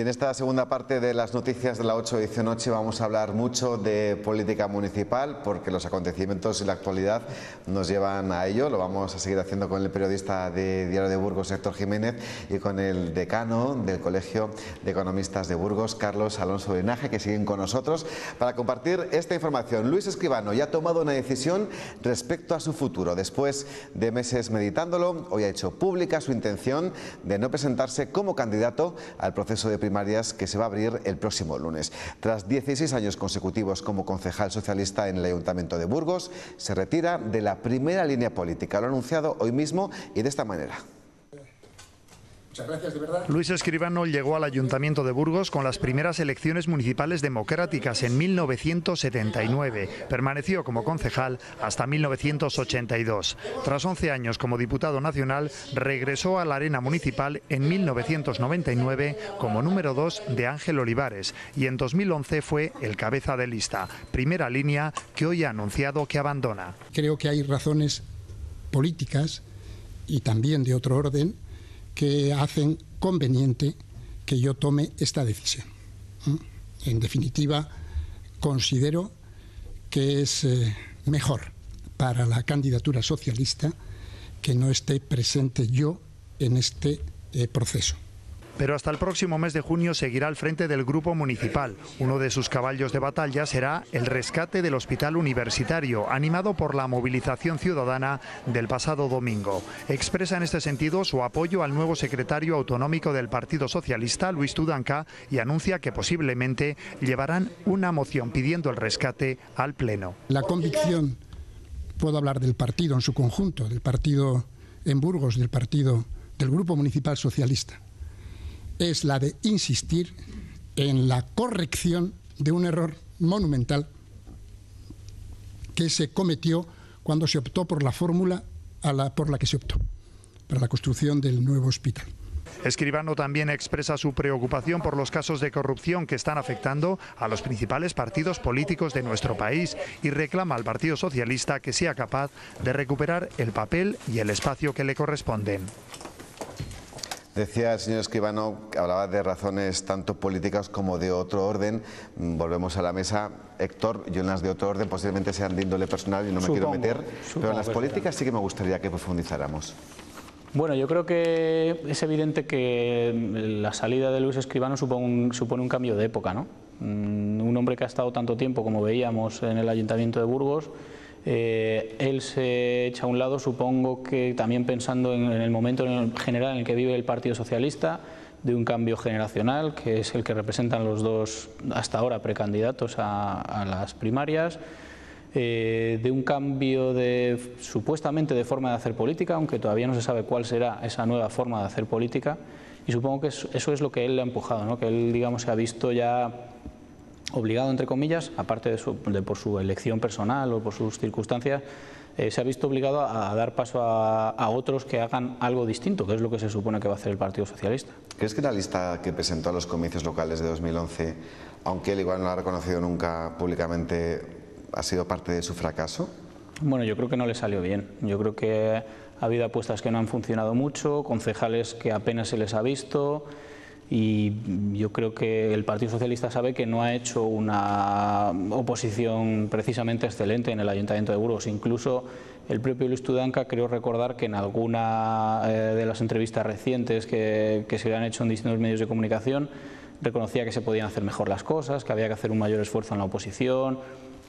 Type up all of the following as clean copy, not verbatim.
en esta segunda parte de las noticias de la 8 edición noche vamos a hablar mucho de política municipal, porque los acontecimientos y la actualidad nos llevan a ello. Lo vamos a seguir haciendo con el periodista de Diario de Burgos, Héctor Jiménez, y con el decano del Colegio de Economistas de Burgos, Carlos Alonso Linaje, que siguen con nosotros para compartir esta información. Luis Escribano ya ha tomado una decisión respecto a su futuro. Después de meses meditándolo, hoy ha hecho pública su intención de no presentarse como candidato al proceso de primarias que se va a abrir el próximo lunes. Tras 16 años consecutivos como concejal socialista en el Ayuntamiento de Burgos, se retira de la primera línea política. Lo ha anunciado hoy mismo y de esta manera. Muchas gracias, de verdad. Luis Escribano llegó al Ayuntamiento de Burgos con las primeras elecciones municipales democráticas en 1979. Permaneció como concejal hasta 1982. Tras 11 años como diputado nacional, regresó a la arena municipal en 1999 como número 2 de Ángel Olivares y en 2011 fue el cabeza de lista, primera línea que hoy ha anunciado que abandona. Creo que hay razones políticas y también de otro orden que hacen conveniente que yo tome esta decisión. En definitiva, considero que es mejor para la candidatura socialista que no esté presente yo en este proceso. Pero hasta el próximo mes de junio seguirá al frente del grupo municipal. Uno de sus caballos de batalla será el rescate del hospital universitario, animado por la movilización ciudadana del pasado domingo. Expresa en este sentido su apoyo al nuevo secretario autonómico del Partido Socialista, Luis Tudanca, y anuncia que posiblemente llevarán una moción pidiendo el rescate al Pleno. La convicción, puedo hablar del partido en su conjunto, del partido en Burgos, del Grupo Municipal Socialista, es la de insistir en la corrección de un error monumental que se cometió cuando se optó por la fórmula por la que se optó, para la construcción del nuevo hospital. Escribano también expresa su preocupación por los casos de corrupción que están afectando a los principales partidos políticos de nuestro país y reclama al Partido Socialista que sea capaz de recuperar el papel y el espacio que le corresponden. Decía el señor Escribano que hablaba de razones tanto políticas como de otro orden. Volvemos a la mesa. Héctor, yo en las de otro orden posiblemente sean de índole personal y no me quiero meter, pero en las políticas sí que me gustaría que profundizáramos. Bueno, yo creo que es evidente que la salida de Luis Escribano supone un cambio de época, ¿no? Un hombre que ha estado tanto tiempo, como veíamos, en el Ayuntamiento de Burgos. Él se echa a un lado, supongo que también pensando en el momento general en el que vive el Partido Socialista, de un cambio generacional, que es el que representan los dos hasta ahora precandidatos a las primarias, de un cambio supuestamente de forma de hacer política, aunque todavía no se sabe cuál será esa nueva forma de hacer política, y supongo que eso es lo que él le ha empujado, ¿no? Que él, digamos, se ha visto ya obligado, entre comillas, aparte por su elección personal o por sus circunstancias, se ha visto obligado a dar paso a otros que hagan algo distinto, que es lo que se supone que va a hacer el Partido Socialista. ¿Crees que la lista que presentó a los comicios locales de 2011, aunque él igual no la ha reconocido nunca públicamente, ha sido parte de su fracaso? Bueno, yo creo que no le salió bien. Yo creo que ha habido apuestas que no han funcionado mucho, concejales que apenas se les ha visto. Y yo creo que el Partido Socialista sabe que no ha hecho una oposición precisamente excelente en el Ayuntamiento de Burgos. Incluso el propio Luis Tudanca, creo recordar que en alguna de las entrevistas recientes que se le han hecho en distintos medios de comunicación, reconocía que se podían hacer mejor las cosas, que había que hacer un mayor esfuerzo en la oposición.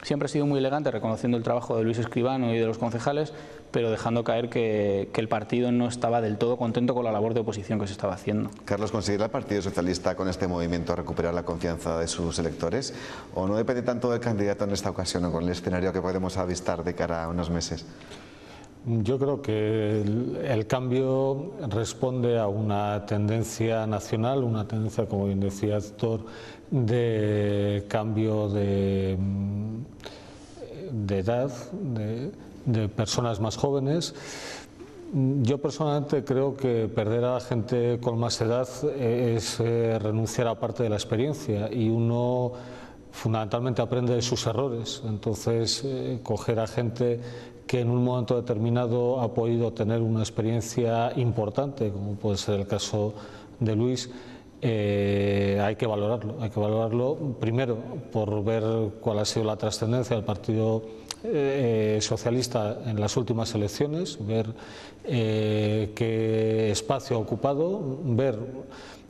Siempre ha sido muy elegante reconociendo el trabajo de Luis Escribano y de los concejales, pero dejando caer que el partido no estaba del todo contento con la labor de oposición que se estaba haciendo. Carlos, ¿conseguirá el Partido Socialista con este movimiento recuperar la confianza de sus electores? ¿O no depende tanto del candidato en esta ocasión o con el escenario que podemos avistar de cara a unos meses? Yo creo que el cambio responde a una tendencia nacional, una tendencia, como bien decía Héctor, de cambio de edad, de personas más jóvenes. Yo personalmente creo que perder a la gente con más edad es renunciar a parte de la experiencia, y uno fundamentalmente aprende de sus errores. Entonces, coger a gente que en un momento determinado ha podido tener una experiencia importante, como puede ser el caso de Luis, hay que valorarlo primero por ver cuál ha sido la trascendencia del Partido Socialista en las últimas elecciones, ver qué espacio ha ocupado, ver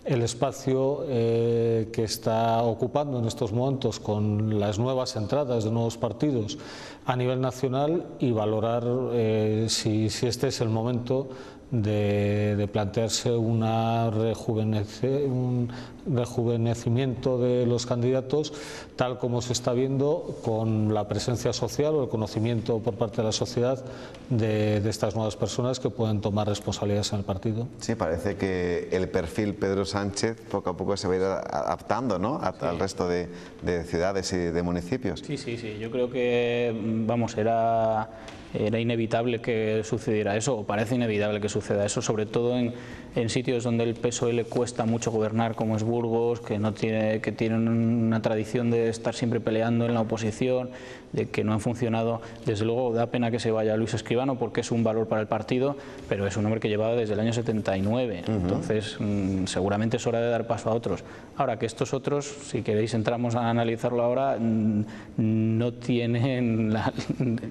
el espacio que está ocupando en estos momentos con las nuevas entradas de nuevos partidos a nivel nacional y valorar si este es el momento de plantearse un rejuvenecimiento de los candidatos, tal como se está viendo con la presencia social o el conocimiento por parte de la sociedad de estas nuevas personas que pueden tomar responsabilidades en el partido. Sí, parece que el perfil Pedro Sánchez poco a poco se va a ir adaptando, ¿no?, al resto de ciudades y de municipios. Sí, yo creo que, vamos, era inevitable que sucediera eso, o parece inevitable que suceda eso, sobre todo en sitios donde el PSOE le cuesta mucho gobernar, como es Burgos, que tienen una tradición de estar siempre peleando en la oposición, de que no han funcionado. Desde luego da pena que se vaya Luis Escribano porque es un valor para el partido, pero es un hombre que llevaba desde el año 79, entonces seguramente es hora de dar paso a otros. Ahora que estos otros, si queréis entramos a analizarlo ahora, no tienen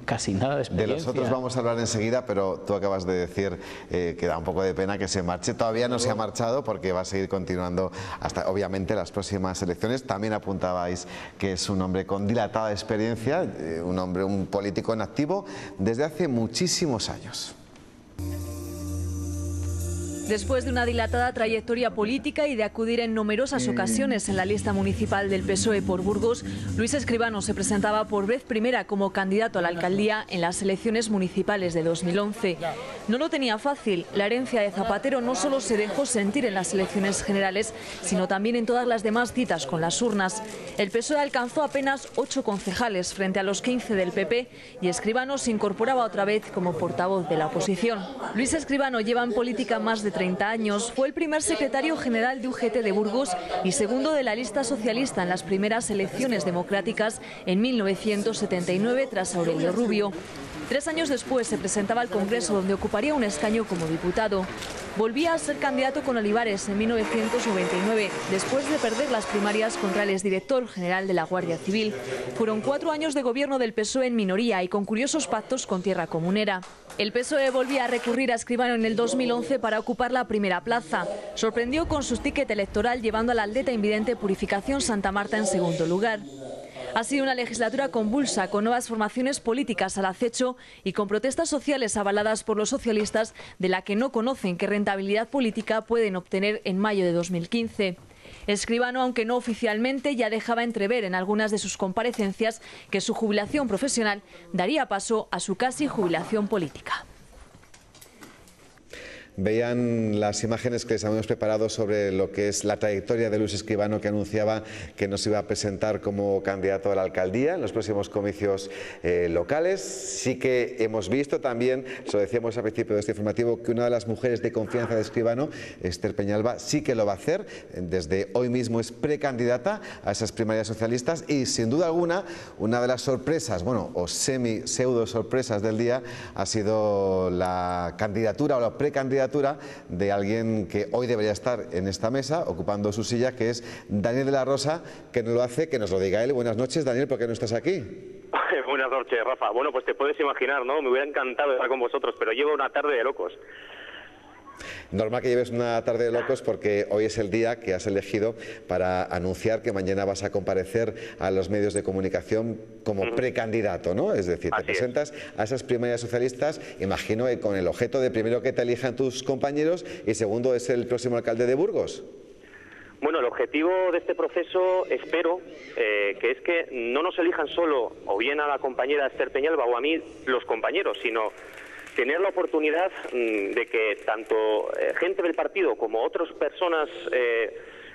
casi nada de experiencia. De los otros vamos a hablar enseguida, pero tú acabas de decir que da un poco de pena que se marche. Todavía no se ha marchado porque va a seguir continuando hasta, obviamente, las próximas elecciones. También apuntabais que es un hombre con dilatada experiencia, un político en activo desde hace muchísimos años. Después de una dilatada trayectoria política y de acudir en numerosas ocasiones en la lista municipal del PSOE por Burgos, Luis Escribano se presentaba por vez primera como candidato a la alcaldía en las elecciones municipales de 2011. No lo tenía fácil. La herencia de Zapatero no solo se dejó sentir en las elecciones generales, sino también en todas las demás citas con las urnas. El PSOE alcanzó apenas 8 concejales frente a los 15 del PP y Escribano se incorporaba otra vez como portavoz de la oposición. Luis Escribano lleva en política más de 30 años, fue el primer secretario general de UGT de Burgos y segundo de la lista socialista en las primeras elecciones democráticas en 1979 tras Aurelio Rubio. 3 años después se presentaba al Congreso, donde ocuparía un escaño como diputado. Volvía a ser candidato con Olivares en 1999, después de perder las primarias contra el exdirector general de la Guardia Civil. Fueron 4 años de gobierno del PSOE en minoría y con curiosos pactos con Tierra Comunera. El PSOE volvía a recurrir a Escribano en el 2011 para ocupar la primera plaza. Sorprendió con su ticket electoral llevando a la aldeta invidente Purificación Santa Marta en segundo lugar. Ha sido una legislatura convulsa, con nuevas formaciones políticas al acecho y con protestas sociales avaladas por los socialistas, de la que no conocen qué rentabilidad política pueden obtener en mayo de 2015. Escribano, aunque no oficialmente, ya dejaba entrever en algunas de sus comparecencias que su jubilación profesional daría paso a su casi jubilación política. Veían las imágenes que les habíamos preparado sobre lo que es la trayectoria de Luis Escribano, que anunciaba que nos iba a presentar como candidato a la alcaldía en los próximos comicios locales. Sí que hemos visto también, se lo decíamos al principio de este informativo, que una de las mujeres de confianza de Escribano, Esther Peñalba, sí que lo va a hacer. Desde hoy mismo es precandidata a esas primarias socialistas y, sin duda alguna, una de las sorpresas, bueno, o pseudo sorpresas del día ha sido la candidatura o la precandidatura de alguien que hoy debería estar en esta mesa ocupando su silla, que es Daniel de la Rosa, que nos lo hace, que nos lo diga él. Buenas noches, Daniel, ¿por qué no estás aquí? Buenas noches, Rafa. Bueno, pues te puedes imaginar, ¿no? Me hubiera encantado estar con vosotros, pero llevo una tarde de locos. Normal que lleves una tarde de locos porque hoy es el día que has elegido para anunciar que mañana vas a comparecer a los medios de comunicación como precandidato, ¿no? Es decir, te presentas a esas primarias socialistas, imagino, con el objeto de, primero, que te elijan tus compañeros y, segundo, es el próximo alcalde de Burgos. Bueno, el objetivo de este proceso, espero, que es que no nos elijan solo o bien a la compañera Esther Peñalba o a mí los compañeros, sino tener la oportunidad de que tanto gente del partido como otras personas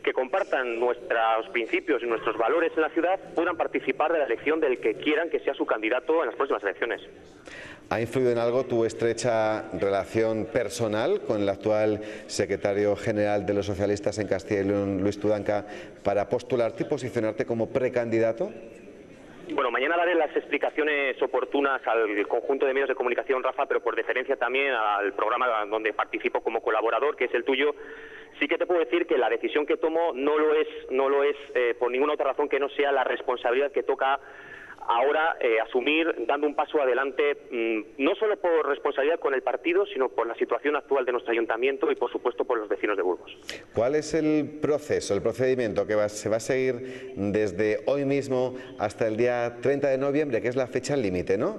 que compartan nuestros principios y nuestros valores en la ciudad puedan participar de la elección del que quieran que sea su candidato en las próximas elecciones. ¿Ha influido en algo tu estrecha relación personal con el actual secretario general de los socialistas en Castilla y León, Luis Tudanca, para postularte y posicionarte como precandidato? Bueno, mañana daré las explicaciones oportunas al conjunto de medios de comunicación, Rafa, pero por deferencia también al programa donde participo como colaborador, que es el tuyo. Sí que te puedo decir que la decisión que tomo no lo es por ninguna otra razón que no sea la responsabilidad que toca ahora asumir, dando un paso adelante, no solo por responsabilidad con el partido, sino por la situación actual de nuestro ayuntamiento y, por supuesto, por los vecinos de Burgos. ¿Cuál es el proceso, el procedimiento que se va a seguir desde hoy mismo hasta el día 30 de noviembre, que es la fecha límite, ¿no?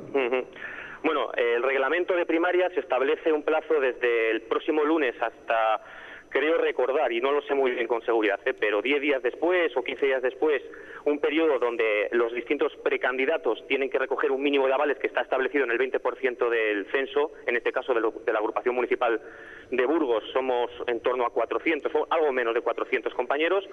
Bueno, el reglamento de primarias establece un plazo desde el próximo lunes hasta, creo recordar, y no lo sé muy bien con seguridad, pero 10 días después o 15 días después, un periodo donde los distintos precandidatos tienen que recoger un mínimo de avales que está establecido en el 20% del censo, en este caso de la agrupación municipal de Burgos somos en torno a 400, algo menos de 400 compañeros,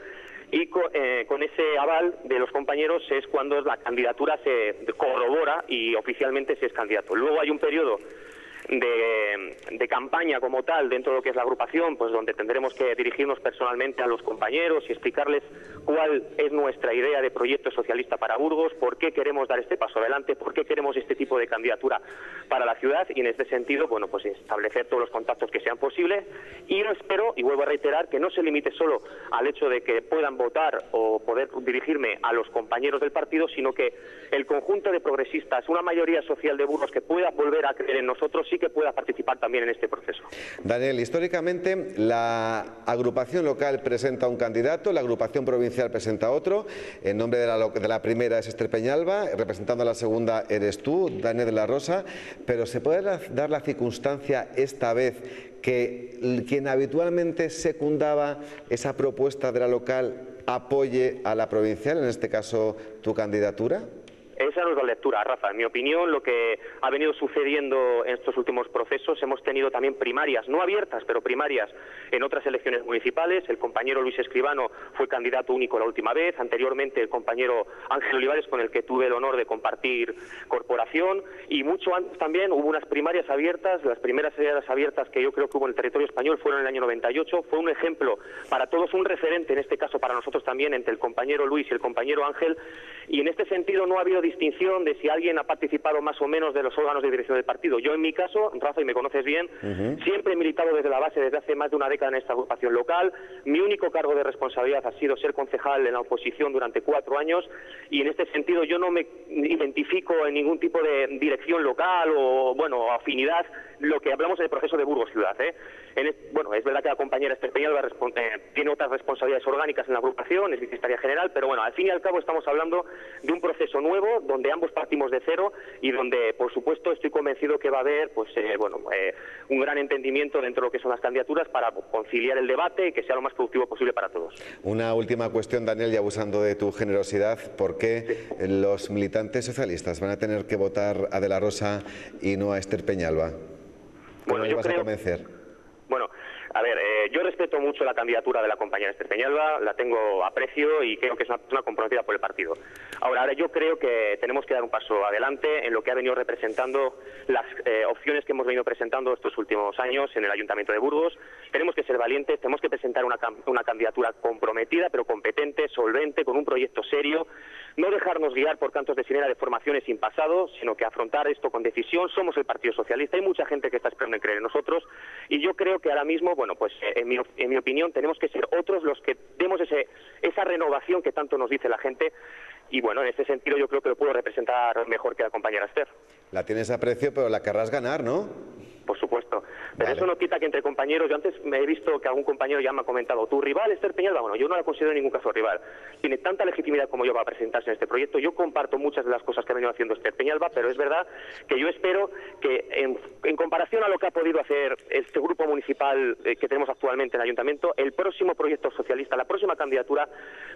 y con ese aval de los compañeros es cuando la candidatura se corrobora y oficialmente se es candidato. Luego hay un periodo de campaña como tal dentro de lo que es la agrupación, pues donde tendremos que dirigirnos personalmente a los compañeros y explicarles cuál es nuestra idea de proyecto socialista para Burgos, por qué queremos dar este paso adelante, por qué queremos este tipo de candidatura para la ciudad, y en este sentido, bueno, pues establecer todos los contactos que sean posibles. Y yo espero, y vuelvo a reiterar, que no se limite solo al hecho de que puedan votar o poder dirigirme a los compañeros del partido, sino que el conjunto de progresistas, una mayoría social de Burgos que pueda volver a creer en nosotros, sí que pueda participar también en este proceso. Daniel, históricamente la agrupación local presenta un candidato, la agrupación provincial presenta otro. En nombre de la primera es Esther Peñalba, representando a la segunda eres tú, Daniel de la Rosa, pero ¿se puede dar la circunstancia esta vez que quien habitualmente secundaba esa propuesta de la local apoye a la provincial, en este caso tu candidatura? Esa no es la lectura, Rafa. En mi opinión, lo que ha venido sucediendo en estos últimos procesos, hemos tenido también primarias, no abiertas, pero primarias en otras elecciones municipales. El compañero Luis Escribano fue candidato único la última vez. Anteriormente, el compañero Ángel Olivares, con el que tuve el honor de compartir corporación. Y mucho antes también hubo unas primarias abiertas. Las primeras abiertas que yo creo que hubo en el territorio español fueron en el año 98. Fue un ejemplo para todos, un referente, en este caso para nosotros también, entre el compañero Luis y el compañero Ángel. Y en este sentido no ha habido distinción de si alguien ha participado más o menos de los órganos de dirección del partido. Yo, en mi caso, Rafa, y me conoces bien, siempre he militado desde la base desde hace más de una década en esta agrupación local. Mi único cargo de responsabilidad ha sido ser concejal en la oposición durante 4 años, y en este sentido yo no me identifico en ningún tipo de dirección local o, bueno, afinidad, lo que hablamos en el proceso de Burgos Ciudad. Bueno, es verdad que la compañera Esther Peñalba tiene otras responsabilidades orgánicas en la agrupación, es secretaria general, pero bueno, al fin y al cabo estamos hablando de un proceso nuevo donde ambos partimos de cero y donde, por supuesto, estoy convencido que va a haber un gran entendimiento dentro de lo que son las candidaturas para conciliar el debate y que sea lo más productivo posible para todos. Una última cuestión, Daniel, y abusando de tu generosidad, ¿por qué los militantes socialistas van a tener que votar a De la Rosa y no a Esther Peñalba? ¿Cómo les vas a convencer? Bueno, a ver, yo respeto mucho la candidatura de la compañera Esther Peñalba, la tengo aprecio y creo que es una persona comprometida por el partido. Ahora yo creo que tenemos que dar un paso adelante en lo que ha venido representando las opciones que hemos venido presentando estos últimos años en el Ayuntamiento de Burgos. Tenemos que ser valientes, tenemos que presentar una candidatura comprometida, pero competente, solvente, con un proyecto serio. No dejarnos guiar por cantos de sirena de formaciones sin pasado, sino que afrontar esto con decisión. Somos el Partido Socialista, hay mucha gente que está esperando en creer en nosotros, y yo creo que ahora mismo, bueno, pues en mi opinión tenemos que ser otros los que demos esa renovación que tanto nos dice la gente, y bueno, en este sentido yo creo que lo puedo representar mejor que la compañera Esther. La tienes a precio, pero la querrás ganar, ¿no? Por supuesto. Pero eso no quita que entre compañeros, yo antes me he visto que algún compañero ya me ha comentado, ¿tu rival Esther Peñalba? Bueno, yo no la considero en ningún caso rival. Tiene tanta legitimidad como yo para presentarse en este proyecto. Yo comparto muchas de las cosas que ha venido haciendo Esther Peñalba, pero es verdad que yo espero que en comparación a lo que ha podido hacer este grupo municipal que tenemos actualmente en el Ayuntamiento, el próximo proyecto socialista, la próxima candidatura,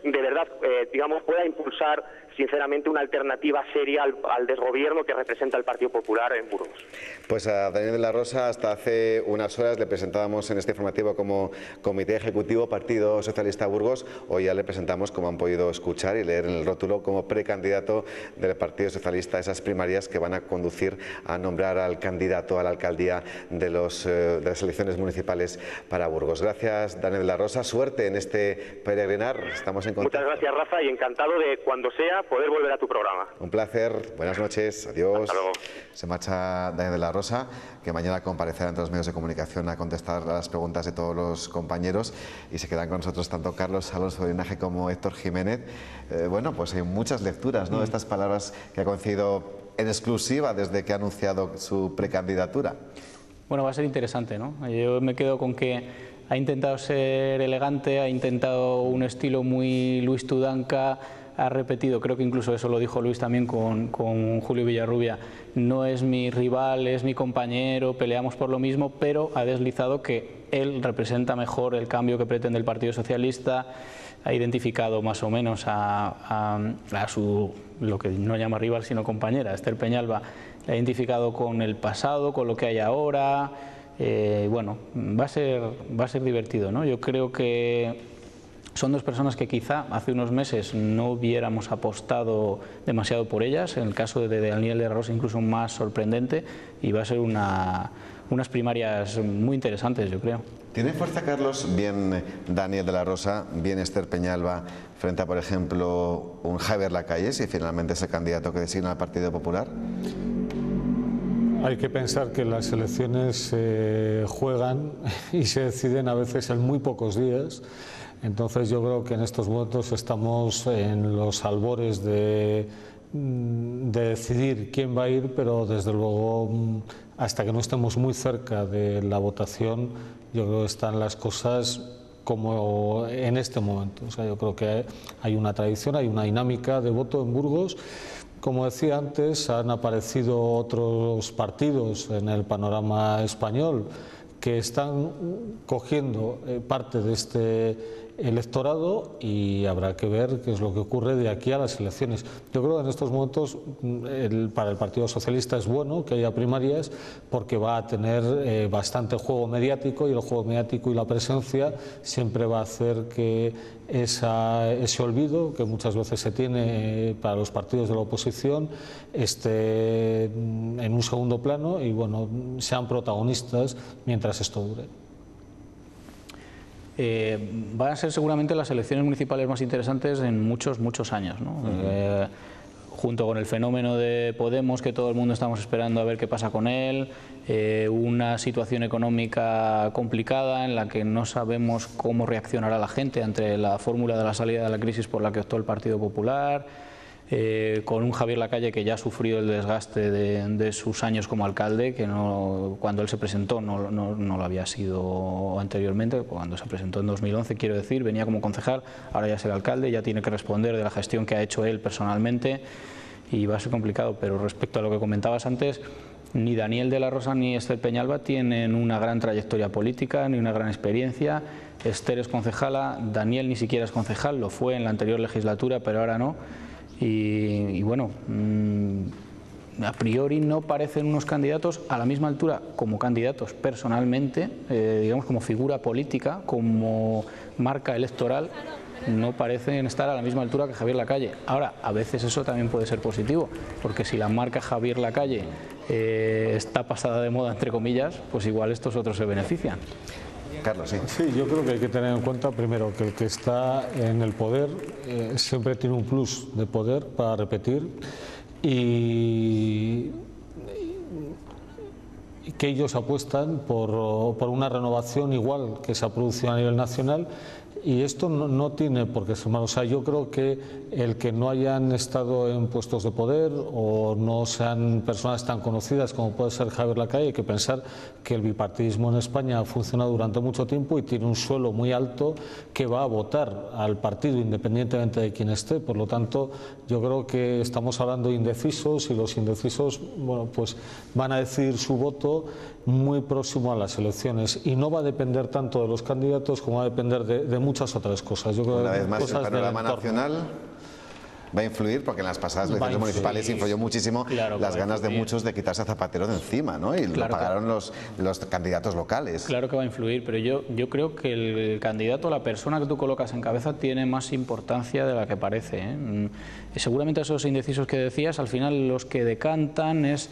de verdad, digamos, pueda impulsar sinceramente una alternativa seria al desgobierno que representa el Partido Popular en Burgos. Pues a Daniel de la Rosa, hasta hace unas horas le presentábamos en este informativo como Comité Ejecutivo Partido Socialista Burgos. Hoy ya le presentamos, como han podido escuchar y leer en el rótulo, como precandidato del Partido Socialista a esas primarias que van a conducir a nombrar al candidato a la alcaldía de las elecciones municipales para Burgos. Gracias, Daniel de la Rosa. Suerte en este peregrinar. Estamos en contacto. Muchas gracias, Rafa, y encantado de, cuando sea, poder volver a tu programa. Un placer. Buenas noches. Adiós. Hasta luego. Se marcha Daniel de la Rosa, que mañana comparecerá ante los medios de comunicación a contestar a las preguntas de todos los compañeros, y se quedan con nosotros tanto Carlos Alonso de Linaje como Héctor Jiménez. Bueno, pues hay muchas lecturas, ¿no?, de estas palabras que ha concedido en exclusiva desde que ha anunciado su precandidatura. Bueno, va a ser interesante, ¿no? Yo me quedo con que ha intentado ser elegante, ha intentado un estilo muy Luis Tudanca, ha repetido, creo que incluso eso lo dijo Luis también con Julio Villarrubia, no es mi rival, es mi compañero, peleamos por lo mismo, pero ha deslizado que él representa mejor el cambio que pretende el Partido Socialista, ha identificado más o menos a su, lo que no llama rival sino compañera, Esther Peñalba, la ha identificado con el pasado, con lo que hay ahora. Bueno, va a ser divertido, ¿no? Yo creo que son dos personas que quizá hace unos meses no hubiéramos apostado demasiado por ellas, en el caso de Daniel de la Rosa incluso más sorprendente, y va a ser unas primarias muy interesantes, yo creo. ¿Tiene fuerza, Carlos, bien Daniel de la Rosa, bien Esther Peñalba, frente a, por ejemplo, un Javier Lacalle, si finalmente es el candidato que designa el Partido Popular? Hay que pensar que las elecciones se juegan y se deciden a veces en muy pocos días. Entonces yo creo que en estos momentos estamos en los albores de decidir quién va a ir, pero desde luego hasta que no estemos muy cerca de la votación, yo creo que están las cosas como en este momento. O sea, yo creo que hay una tradición, hay una dinámica de voto en Burgos. Como decía antes, han aparecido otros partidos en el panorama español que están cogiendo parte de este electorado, y habrá que ver qué es lo que ocurre de aquí a las elecciones. Yo creo que en estos momentos para el Partido Socialista es bueno que haya primarias, porque va a tener bastante juego mediático, y el juego mediático y la presencia siempre va a hacer que ese olvido que muchas veces se tiene para los partidos de la oposición esté en un segundo plano y bueno, sean protagonistas mientras esto dure. Van a ser seguramente las elecciones municipales más interesantes en muchos años, ¿no? Junto con el fenómeno de Podemos, que todo el mundo estamos esperando a ver qué pasa con él, una situación económica complicada en la que no sabemos cómo reaccionará la gente ante la fórmula de la salida de la crisis por la que optó el Partido Popular, con un Javier Lacalle que ya ha sufrido el desgaste de sus años como alcalde, que cuando él se presentó no lo había sido anteriormente. Cuando se presentó en 2011, quiero decir, venía como concejal, ahora ya es el alcalde, ya tiene que responder de la gestión que ha hecho él personalmente, y va a ser complicado. Pero respecto a lo que comentabas antes, ni Daniel de la Rosa ni Esther Peñalba tienen una gran trayectoria política ni una gran experiencia. Esther es concejala, Daniel ni siquiera es concejal, lo fue en la anterior legislatura, pero ahora no. Y bueno, a priori no parecen unos candidatos a la misma altura como candidatos personalmente, digamos como figura política, como marca electoral, no parecen estar a la misma altura que Javier Lacalle. Ahora, a veces eso también puede ser positivo, porque si la marca Javier Lacalle está pasada de moda, entre comillas, pues igual estos otros se benefician. Carlos, sí. Sí, yo creo que hay que tener en cuenta primero que el que está en el poder siempre tiene un plus de poder para repetir, y que ellos apuestan por una renovación igual que se ha producido a nivel nacional, y esto no tiene por qué ser malo. O sea, yo creo que el que no hayan estado en puestos de poder o no sean personas tan conocidas como puede ser Javier Lacalle, hay que pensar que el bipartidismo en España ha funcionado durante mucho tiempo y tiene un suelo muy alto que va a votar al partido independientemente de quién esté. Por lo tanto, yo creo que estamos hablando de indecisos, y los indecisos, bueno, pues van a decidir su voto muy próximo a las elecciones, y no va a depender tanto de los candidatos como va a depender de muchas otras cosas. Yo creo una vez más, cosas el panorama nacional va a influir, porque en las pasadas elecciones municipales influyó muchísimo las ganas de muchos de quitarse a Zapatero de encima, ¿no? Y lo pagaron los candidatos locales. Claro que va a influir, pero yo creo que el candidato, la persona que tú colocas en cabeza, tiene más importancia de la que parece, ¿eh? Seguramente esos indecisos que decías, al final los que decantan es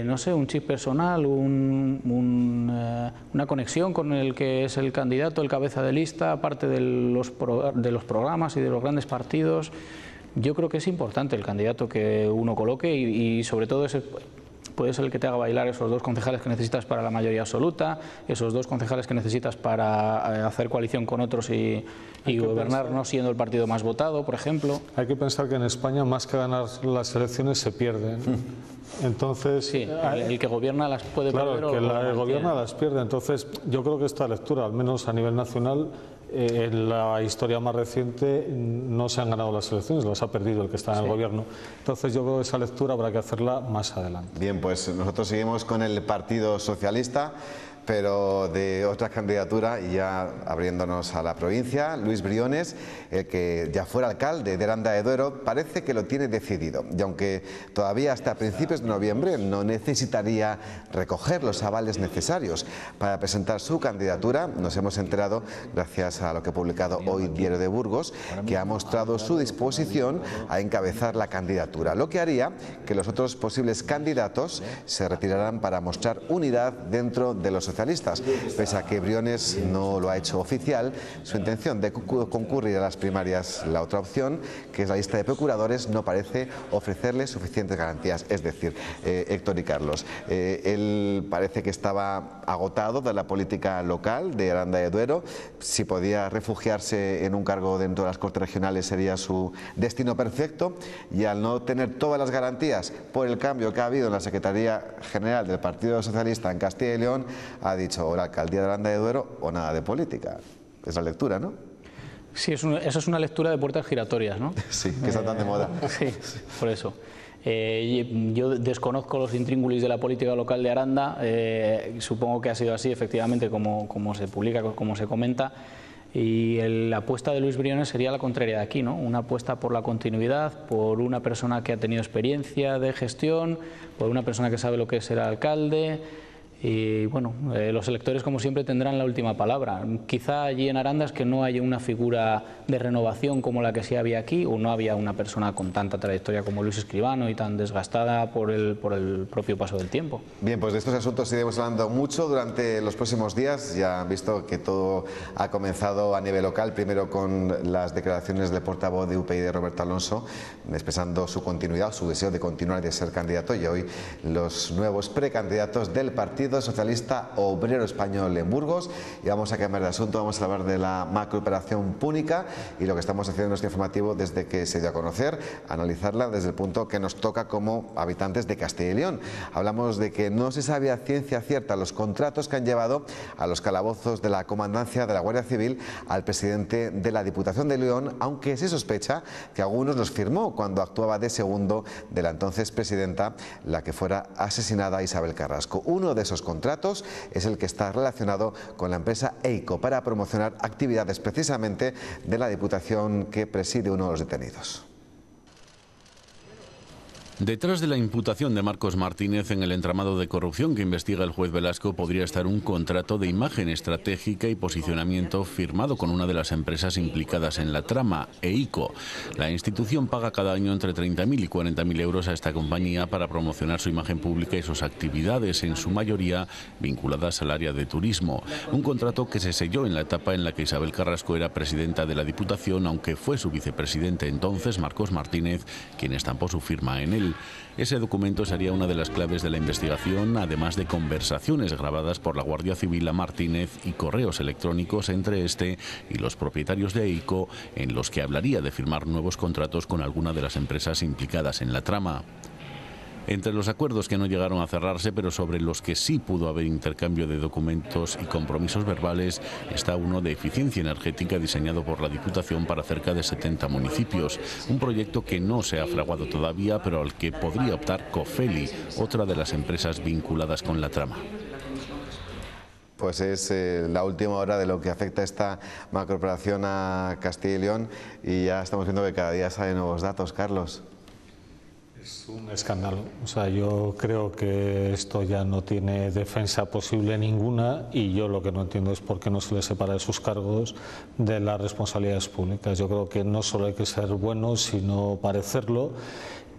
no sé, un chip personal, una conexión con el que es el candidato, el cabeza de lista, aparte de los programas y de los grandes partidos. Yo creo que es importante el candidato que uno coloque y sobre todo ese puede ser el que te haga bailar esos 2 concejales que necesitas para la mayoría absoluta, esos 2 concejales que necesitas para hacer coalición con otros y gobernar no siendo el partido más votado, por ejemplo. Hay que pensar que en España más que ganar las elecciones se pierden. Entonces, sí, el que gobierna las puede perder. Claro, el que gobierna las pierde. Entonces, yo creo que esta lectura, al menos a nivel nacional, en la historia más reciente no se han ganado las elecciones, las ha perdido el que está en el gobierno. Entonces yo creo que esa lectura habrá que hacerla más adelante. Bien, pues nosotros seguimos con el Partido Socialista, pero de otra candidatura, y ya abriéndonos a la provincia. Luis Briones, el que ya fuera alcalde de Aranda de Duero, parece que lo tiene decidido, y aunque todavía hasta principios de noviembre no necesitaría recoger los avales necesarios para presentar su candidatura, nos hemos enterado, gracias a lo que ha publicado hoy Diario de Burgos, que ha mostrado su disposición a encabezar la candidatura, lo que haría que los otros posibles candidatos se retiraran para mostrar unidad dentro de los socialistas. Pese a que Briones no lo ha hecho oficial, su intención de concurrir a las primarias, la otra opción, que es la lista de procuradores, no parece ofrecerle suficientes garantías. Es decir, Héctor y Carlos, él parece que estaba agotado de la política local de Aranda de Duero. Si podía refugiarse en un cargo dentro de las Cortes Regionales sería su destino perfecto, y al no tener todas las garantías por el cambio que ha habido en la Secretaría General del Partido Socialista en Castilla y León, ha dicho o la alcaldía de Aranda de Duero o nada de política. Es la lectura, ¿no? Sí, eso es una lectura de puertas giratorias, ¿no? Sí, que está tan de moda. Sí, por eso. Yo desconozco los intríngulis de la política local de Aranda, supongo que ha sido así efectivamente como se publica, como se comenta, y la apuesta de Luis Briones sería la contraria de aquí, ¿no? Una apuesta por la continuidad, por una persona que ha tenido experiencia de gestión, por una persona que sabe lo que es ser alcalde. Y bueno, los electores como siempre tendrán la última palabra. Quizá allí en Aranda es que no haya una figura de renovación como la que sí había aquí, o no había una persona con tanta trayectoria como Luis Escribano y tan desgastada por el propio paso del tiempo. Bien, pues de estos asuntos iremos hablando mucho durante los próximos días. Ya han visto que todo ha comenzado a nivel local, primero con las declaraciones del portavoz de UPyD, Roberto Alonso, expresando su continuidad, su deseo de continuar y de ser candidato, y hoy los nuevos precandidatos del Partido Socialista Obrero Español en Burgos. Y vamos a cambiar de asunto, vamos a hablar de la macrooperación Púnica y lo que estamos haciendo en nuestro informativo desde que se dio a conocer, analizarla desde el punto que nos toca como habitantes de Castilla y León. Hablamos de que no se sabe a ciencia cierta los contratos que han llevado a los calabozos de la comandancia de la Guardia Civil al presidente de la Diputación de León, aunque se sospecha que algunos los firmó cuando actuaba de segundo de la entonces presidenta, la que fuera asesinada, Isabel Carrasco. Uno de esos contratos es el que está relacionado con la empresa EICO para promocionar actividades precisamente de la Diputación que preside uno de los detenidos. Detrás de la imputación de Marcos Martínez en el entramado de corrupción que investiga el juez Velasco podría estar un contrato de imagen estratégica y posicionamiento firmado con una de las empresas implicadas en la trama, EICO. La institución paga cada año entre 30.000 y 40.000 euros a esta compañía para promocionar su imagen pública y sus actividades, en su mayoría vinculadas al área de turismo. Un contrato que se selló en la etapa en la que Isabel Carrasco era presidenta de la Diputación, aunque fue su vicepresidente entonces, Marcos Martínez, quien estampó su firma en él. Ese documento sería una de las claves de la investigación, además de conversaciones grabadas por la Guardia Civil a Martínez y correos electrónicos entre este y los propietarios de EICO, en los que hablaría de firmar nuevos contratos con alguna de las empresas implicadas en la trama. Entre los acuerdos que no llegaron a cerrarse, pero sobre los que sí pudo haber intercambio de documentos y compromisos verbales, está uno de eficiencia energética diseñado por la Diputación para cerca de 70 municipios. Un proyecto que no se ha fraguado todavía, pero al que podría optar Cofeli, otra de las empresas vinculadas con la trama. Pues es la última hora de lo que afecta esta macrooperación a Castilla y León, y ya estamos viendo que cada día salen nuevos datos, Carlos. Es un escándalo. O sea, yo creo que esto ya no tiene defensa posible ninguna, y yo lo que no entiendo es por qué no se le separa de sus cargos de las responsabilidades públicas. Yo creo que no solo hay que ser bueno, sino parecerlo,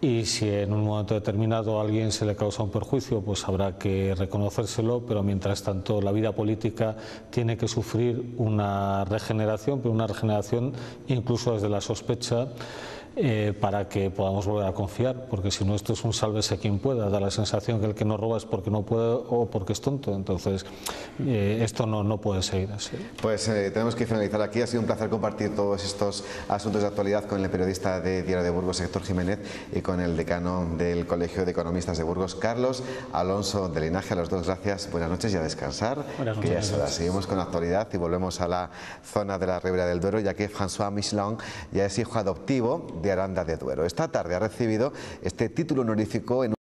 y si en un momento determinado a alguien se le causa un perjuicio, pues habrá que reconocérselo, pero mientras tanto la vida política tiene que sufrir una regeneración, pero una regeneración incluso desde la sospecha. para que podamos volver a confiar, porque si no esto es un sálvese quien pueda, da la sensación que el que no roba es porque no puede o porque es tonto, entonces esto no puede seguir así. Pues tenemos que finalizar aquí. Ha sido un placer compartir todos estos asuntos de actualidad con el periodista de Diario de Burgos, Héctor Jiménez, y con el decano del Colegio de Economistas de Burgos, Carlos Alonso de Linaje. A los dos, gracias, buenas noches y a descansar. Buenas Que ya noches. es hora. Seguimos con la actualidad y volvemos a la zona de la Ribera del Duero, ya que François Michelin ya es hijo adoptivo de Aranda de Duero. Esta tarde ha recibido este título honorífico en